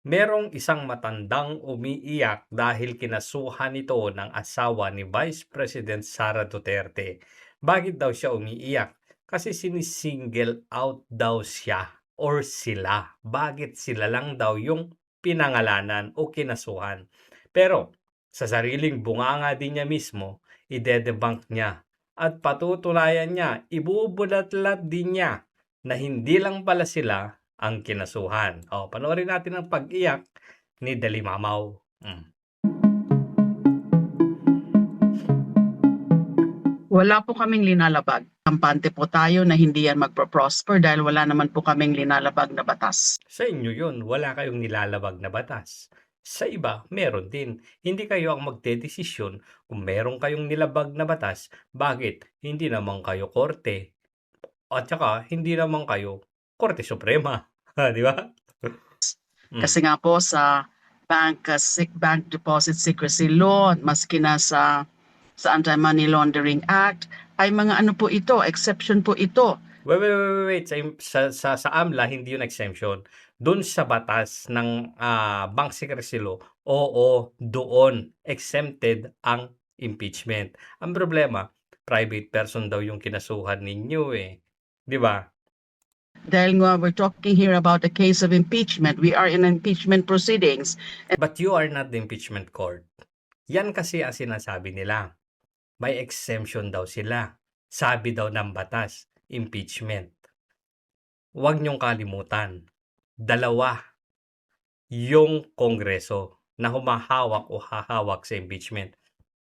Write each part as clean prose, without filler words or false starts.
Merong isang matandang umiiyak dahil kinasuhan ito ng asawa ni Vice President Sara Duterte. Bakit daw siya umiiyak? Kasi sinisingle out daw siya or sila. Bakit sila lang daw yung pinangalanan o kinasuhan? Pero sa sariling bunganga din niya mismo, ide-debunk niya at patutunayan niya, ibubulat-lat din niya na hindi lang pala sila ang kinasuhan. O, panoorin natin ang pag-iyak ni Dalimamaw. Wala po kaming linalabag. Kampante po tayo na hindi yan magpo-prosper dahil wala naman po kaming linalabag na batas. Sa inyo yun, wala kayong nilalabag na batas. Sa iba, meron din. Hindi kayo ang magdedesisyon kung meron kayong nilabag na batas, bakit hindi naman kayo korte? At saka, hindi naman kayo Korte Suprema. Di ba? Kasi nga po sa bank deposit secrecy law, maski na sa Anti-Money Laundering Act, ay mga ano po ito, exception po ito. Wait. Sa AMLA, hindi yun exemption. Doon sa batas ng Bank Secrecy Law, oo, doon exempted ang impeachment. Ang problema, private person daw yung kinasuhan ninyo eh. Di ba? Dahil nga we're talking here about a case of impeachment. We are in impeachment proceedings. But you are not the impeachment court. Yan kasi ang sinasabi nila. May exemption daw sila. Sabi daw ng batas, impeachment. Huwag niyong kalimutan. Dalawa yung Kongreso na humahawak o hahawak sa impeachment.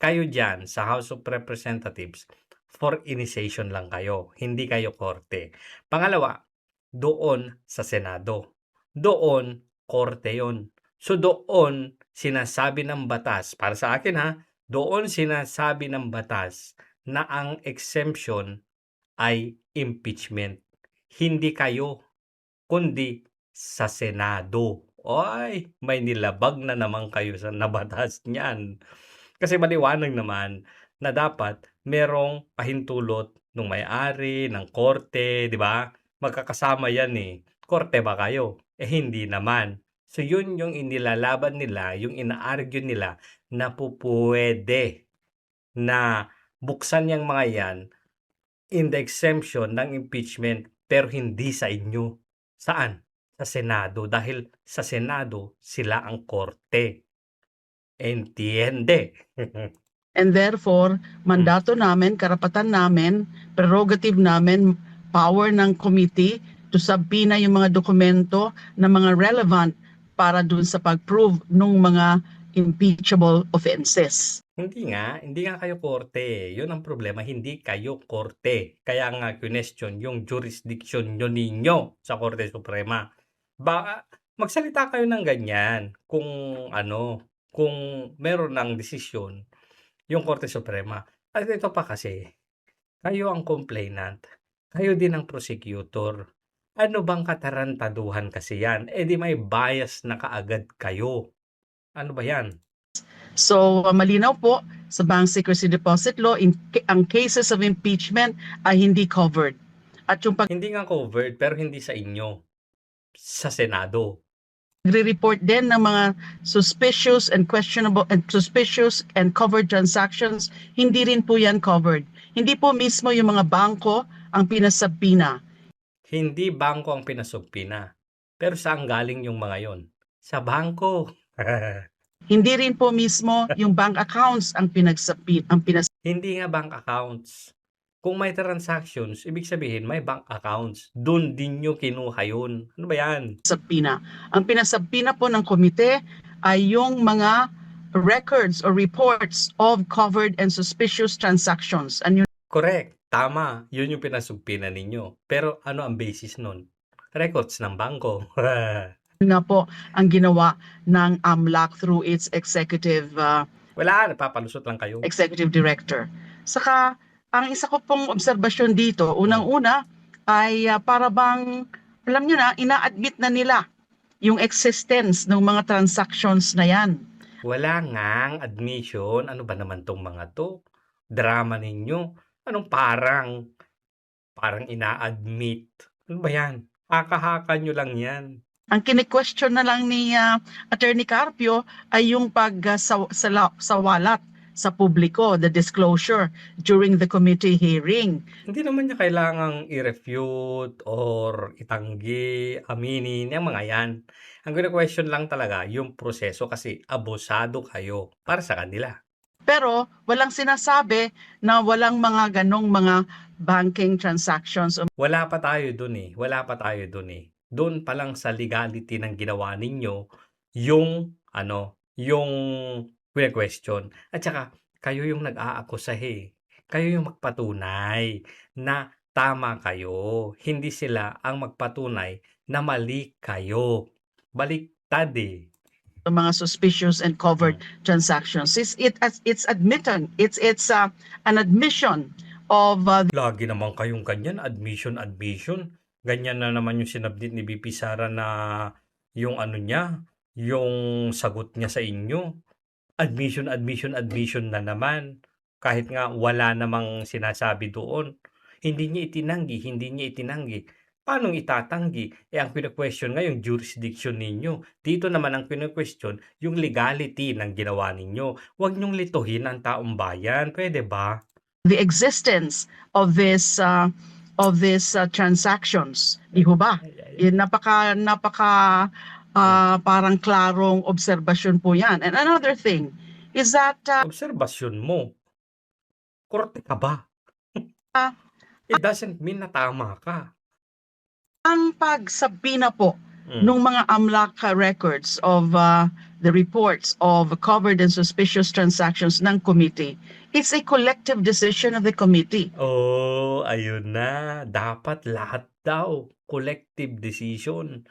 Kayo dyan sa House of Representatives, for initiation lang kayo, hindi kayo korte. Pangalawa, doon sa Senado. Doon, korte yon. So doon, sinasabi ng batas, para sa akin ha, doon sinasabi ng batas na ang exemption ay impeachment. Hindi kayo, kundi sa Senado. Ay, may nilabag na naman kayo sa nabatas niyan. Kasi maliwanag naman na dapat merong pahintulot ng may-ari, ng korte, di ba? Magkakasama yan eh. Korte ba kayo? Eh hindi naman. So yun yung inilalaban nila, yung ina-argue nila na pupuwede na buksan yung mga yan in the exemption ng impeachment pero hindi sa inyo. Saan? Sa Senado. Dahil sa Senado, sila ang korte. Entiende? And therefore, mandato namin, karapatan namin, prerogative namin, power ng committee to subpoena yung mga dokumento na mga relevant para dun sa pag-prove ng mga impeachable offenses. Hindi nga kayo korte. Yun ang problema, hindi kayo korte. Kaya nga question yung jurisdiction nyo ninyo sa Korte Suprema. Baka magsalita kayo ng ganyan kung kung meron ng desisyon yung Korte Suprema. At ito pa kasi, kayo ang complainant, kayo din ang prosecutor. Ano bang katarantaduhan kasi yan? Eh di may bias na kaagad kayo. Ano ba yan? So, malinaw po sa Bank Secrecy Deposit Law, ang cases of impeachment ay hindi covered. At yung Hindi nga covered pero hindi sa inyo. Sa Senado. pagre-report din ng mga suspicious and questionable and suspicious and covered transactions, hindi rin po yan covered. Hindi po mismo yung mga bangko ang pinasabina. Hindi bangko ang pinasubpina. Pero saan galing yung mga yon? Sa bangko. Hindi rin po mismo yung bank accounts ang Hindi nga bank accounts. Kung may transactions, ibig sabihin may bank accounts. Doon din nyo kinuha yun. Ano ba yan? pinasabina. Ang pinasabina po ng komite ay yung mga records or reports of covered and suspicious transactions. And yun Correct. Tama. Yun yung pinasubpina ninyo. Pero ano ang basis nun? Records ng bangko. nga po ang ginawa ng AMLAC through its executive Wala, napapalusot lang kayo. executive director. Saka, ang isa ko pong obserbasyon dito, unang-una ay para bang, alam nyo na, ina-admit na nila yung existence ng mga transactions na yan. Wala ngang admission. Ano ba naman tong mga to? Drama ninyo. Anong parang ina-admit? Ano ba yan? Haka-haka nyo lang yan. Ang kini-question na lang ni Attorney Carpio ay yung sawalat sa publiko, the disclosure during the committee hearing. Hindi naman niya kailangang i-refute or itanggi, aminin, yang mga yan. Ang kine-question lang talaga yung proseso kasi abusado kayo para sa kanila. Pero walang sinasabi na walang mga ganong mga banking transactions. Wala pa tayo dun eh, wala pa tayo dun eh. Doon pa lang sa legality ng ginawa ninyo, yung yung kine-question. At saka kayo yung nag-aakusahe eh. Kayo yung magpatunay na tama kayo. Hindi sila ang magpatunay na mali kayo. Baliktad eh. Mga suspicious and covered transactions. It's admitted. It's an admission of Lagi naman kayong ganyan, admission. Ganyan na naman yung sinabdit ni VP Sara na yung niya, yung sagot niya sa inyo. Admission na naman. Kahit nga wala namang sinasabi doon. Hindi niya itinanggi. Paano itatanggi? Ang kine-question nga yung jurisdiction ninyo. Dito naman ang kine-question yung legality ng ginawa ninyo. Huwag niyong lituhin ang taong bayan. Pwede ba? the existence of this transactions. Di ho ba? Napaka parang klarong obserbasyon po yan. And another thing is that Obserbasyon mo. Korte ka ba? It doesn't mean na tama ka. ang pagsabina po nung mga AMLAC records of the reports of covered and suspicious transactions ng committee, it's a collective decision of the committee. Oh, ayun na. Dapat lahat daw collective decision.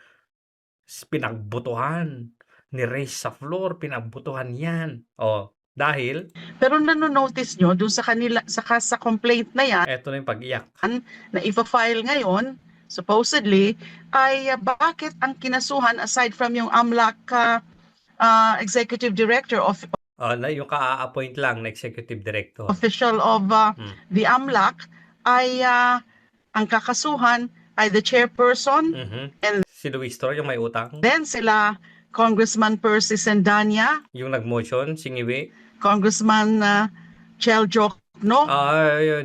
Pinagbotohan. Ni-raise sa floor, pinagbotohan yan. Oh, dahil Pero nanonotice nyo dun sa kanila sa complaint na yan eto na yung pag-iyak. na ipa-file ngayon supposedly ay bakit ang kinasuhan aside from yung AMLAC executive director of Na yung ka-appoint lang na executive director. official of the AMLAC ay ang kakasuhan ay the chairperson and Si Luis Tor, yung may utang. then sila Congressman Percy Sendanya, Yung nag-motion, singiwi. Congressman Chel Jokno,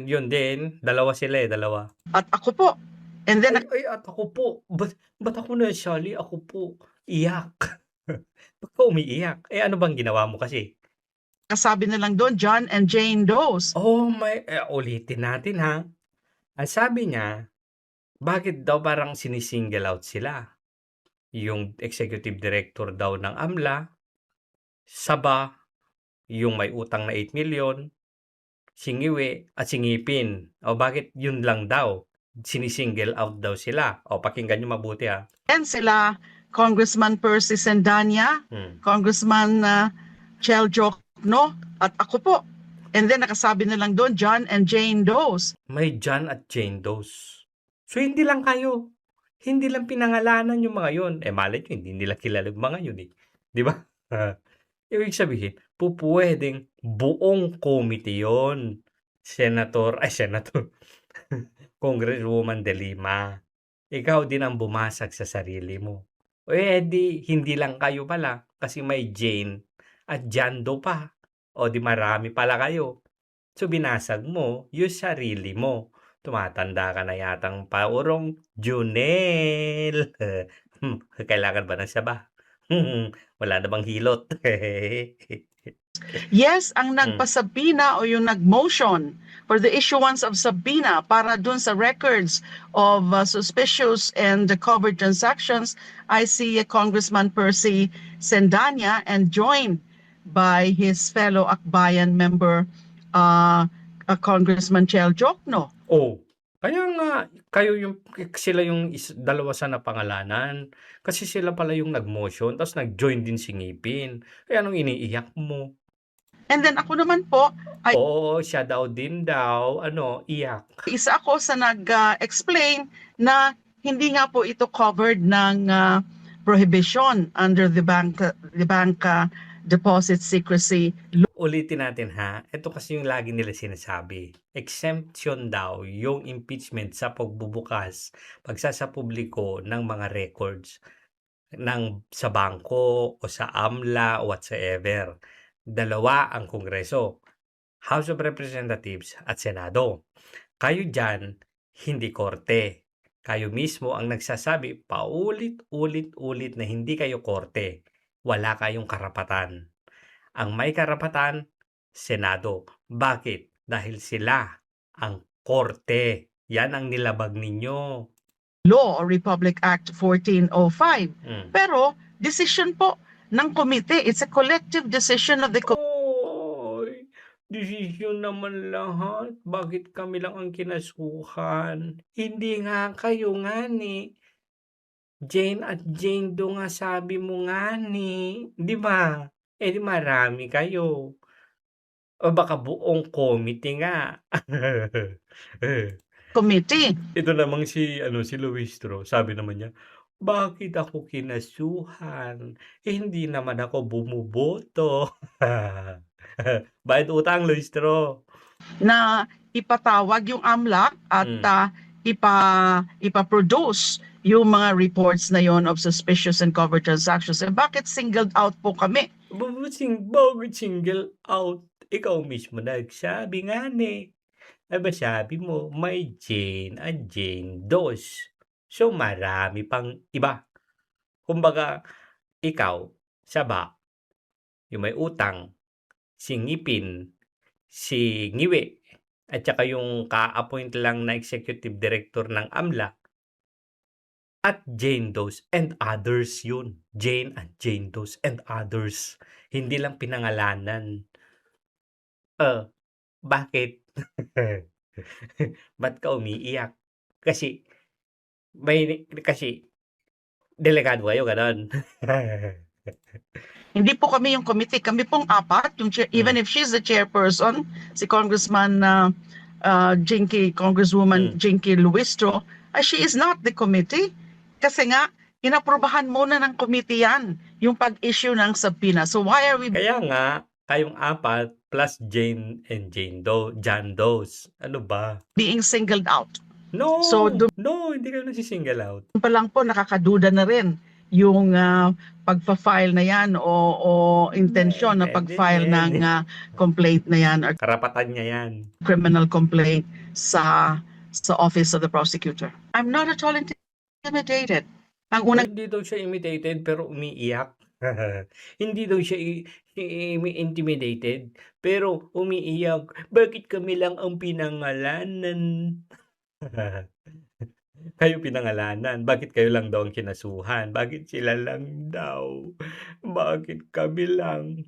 Yun din. Dalawa sila dalawa. at ako po. And then Ay, at ako po. Ba't ako na, Shali? Ako po. Iyak. Ba't ka umiiyak? Ano bang ginawa mo kasi? kasabi na lang doon, John and Jane Does. Oh my, ulitin natin ha. Ang sabi niya, bakit daw parang sinisingle out sila? Yung executive director daw ng AMLA, Saba, yung may utang na 8 million, singiwi at singipin. O bakit yun lang daw? Sinisingle out daw sila. O pakinggan nyo mabuti ha. And sila Congressman Percy Sendanya, Congressman Chel Jokno, at ako po. And then nakasabi na lang doon, John and Jane Does. May John at Jane Does. So hindi lang kayo. Hindi lang pinangalanan yung mga yun. Malay nyo, hindi nila kilala yung mga yun eh. Di ba? Ibig sabihin, pupwedeng buong committee yun. Senator, Congresswoman De Lima. Ikaw din ang bumasag sa sarili mo. Hindi lang kayo pala kasi may Jane at John Doe pa. O di marami pala kayo. So binasag mo yung sarili mo. Tumatanda ka na yatang paurong Junel. Kailangan ba ng saba? Wala na bang hilot? Yes, ang nagpasabina o yung nag-motion for the issuance of sabina para dun sa records of suspicious and covered transactions, I see Congressman Percy Sendanya and joined by his fellow Akbayan member, Congressman Chel Jokno. Oh, kaya nga sila yung dalawa sa napangalanan. Kasi sila pala yung nag-motion tapos nag-join din si Ngipin. Kaya anong iniiyak mo? And then ako naman po, Oo, siya din daw, iyak. isa ako sa nag-explain na hindi nga po ito covered ng prohibition under the bank deposit secrecy. Ulitin natin ha, ito kasi yung lagi nila sinasabi. Exemption daw yung impeachment sa pagbubukas, pagsasapubliko ng mga records. sa bangko o sa AMLA o whatsoever. Dalawa ang Kongreso, House of Representatives at Senado. Kayo diyan, hindi korte. Kayo mismo ang nagsasabi paulit-ulit-ulit na hindi kayo korte. Wala kayong karapatan. Ang may karapatan, Senado. Bakit? Dahil sila ang korte. Yan ang nilabag ninyo. Law or Republic Act 1405. Mm. Pero decision po ng komite. It's a collective decision of the Oy, desisyon naman lahat. Bakit kami lang ang kinasuhan? Hindi nga kayo nga ni. Jane at Jane Doe nga sabi mo nga ni. Di ba? Eh di marami kayo. O baka buong committee nga. committee. Ito namang si Luistro, sabi naman niya, "Bakit ako kinasuhan? Eh, hindi naman ako bumuboto." Bayad utang, Luistro. Na ipatawag yung AMLAC at ipaproduce yung mga reports na yon of suspicious and covert transactions. And bakit singled out po kami? Bakit single out? Ikaw mismo nagsabi nga ni. Aba sabi mo, may Jane at Jane Does. So, marami pang iba. Kumbaga, ikaw, saba, yung may utang, si Ngipin, si Ngiwi, at saka yung ka-appoint lang na executive director ng AMLA, at Jane Does and others yun. Jane at Jane Does and others. Hindi lang pinangalanan. Bakit? Ba't ka umiiyak? Kasi delikado kayo, gano'n? Hindi po kami yung committee. Kami pong apat. Yung even if she's the chairperson, si Congressman Congresswoman Jinky Luistro, she is not the committee. Kasi nga, inaprubahan muna ng committee yan, yung pag-issue ng subpoena. So why are we Kaya nga, kayong apat plus Jane and John Does. Ano ba? being singled out? No! So, No, hindi kayo nasi-single out. pa lang po nakakaduda na rin yung pagpa-file na yan o intensyon na pag-file ng complaint na yan or Karapatan niya yan. criminal complaint sa office of the prosecutor. I'm not at all intimidated. Ang unang Hindi daw siya imitated pero umiiyak. Hindi daw siya intimidated pero umiiyak. Bakit kami lang ang pinangalanan? Kayo pinangalanan. Bakit kayo lang daw ang kinasuhan? Bakit sila lang daw? Bakit kami lang?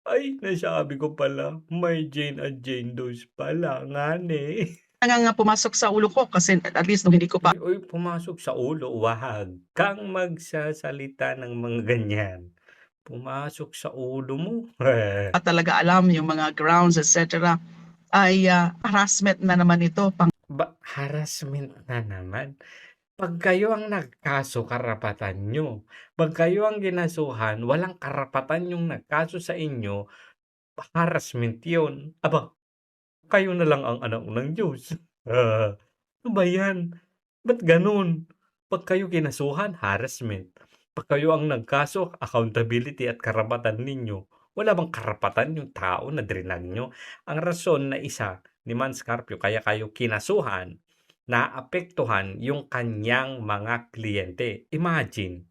Ay, nasabi ko pala, may Jane at Jane Does pala nga ni. nga pumasok sa ulo ko kasi at least nung hindi ko pa Uy, pumasok sa ulo, wag kang magsasalita ng mga ganyan. Pumasok sa ulo mo. talaga alam yung mga grounds, etc. ay harassment na naman ito. Harassment na naman? Pag kayo ang nagkaso, karapatan nyo. Pag kayo ang ginasuhan, walang karapatan yung nagkaso sa inyo, harassment yun. Aba, kayo na lang ang anak ng Diyos. Ano ba yan? Ba't ganun? Pag kayo kinasuhan, harassment. Pag kayo ang nagkaso, accountability at karapatan ninyo. Wala bang karapatan yung tao na drinag nyo? Ang rason na isa ni Mans Carpio kaya kayo kinasuhan, naapektuhan yung kanyang mga kliyente. Imagine,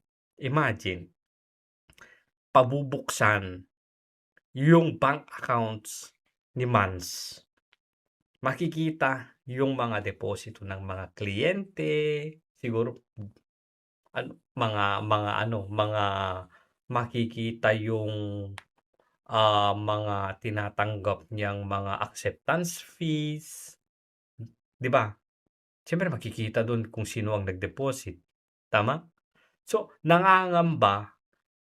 pabubuksan yung bank accounts ni Mans. Makikita yung mga deposito ng mga kliyente, siguro mga makikita yung mga tinatanggap niyang mga acceptance fees, 'di ba? Siyempre makikita doon kung sino ang nag-deposit, tama? So, nangangamba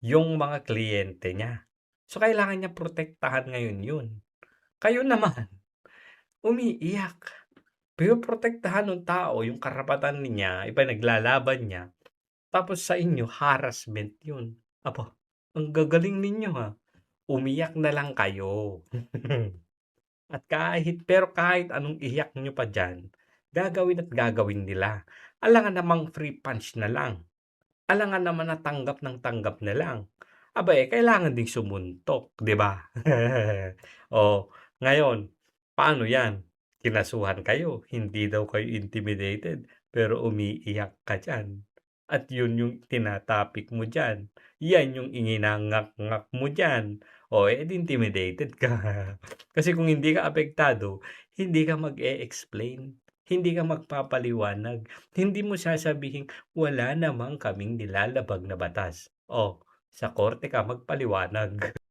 yung mga kliyente niya. So, kailangan niya protektahan ngayon yun. Kayo naman, umiiyak. Pero protektahan ng tao yung karapatan niya, naglalaban niya. Tapos sa inyo, harassment yun. Aba, ang gagaling ninyo ha. Umiyak na lang kayo. At kahit anong iyak nyo pa dyan, gagawin nila. Alangan namang free punch na lang. alangan naman na tanggap ng tanggap na lang. Aba'y kailangan ding sumuntok, 'di ba? Oh, ngayon, paano 'yan? Kinasuhan kayo, hindi daw kayo intimidated, pero umiiyak ka diyan at 'yun yung tina-topic mo diyan, 'yan yung inginangak-ngak mo diyan, oh, eh, di intimidated ka. Kasi kung hindi ka apektado, hindi ka mag-e-explain, hindi ka magpapaliwanag, hindi mo sasabihin, "Wala naman kaming nilalabag na batas." Oh, sa korte ka magpaliwanag.